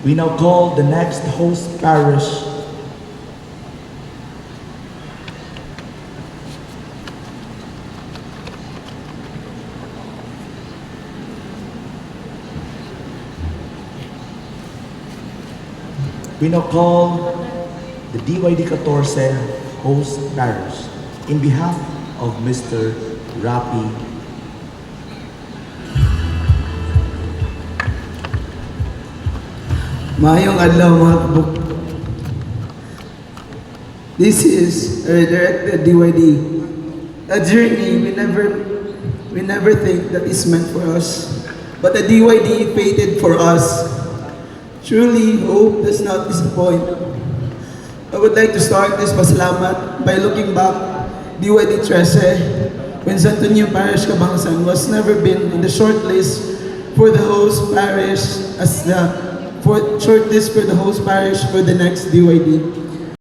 We now call the next host parish. We now call the DYD 14 host parish in behalf of Mr. Rapi. Maayong adlaw mga kabuk. This is a redirected DYD. A journey we never think that is meant for us, but a DYD fated for us. Truly, hope does not disappoint. I would like to start this pasalamat by looking back, DYD 13, when Santo Niño Parish, Cabangsan was never been in the shortlist for the host parish as the shortlist for the host parish for the next DYD.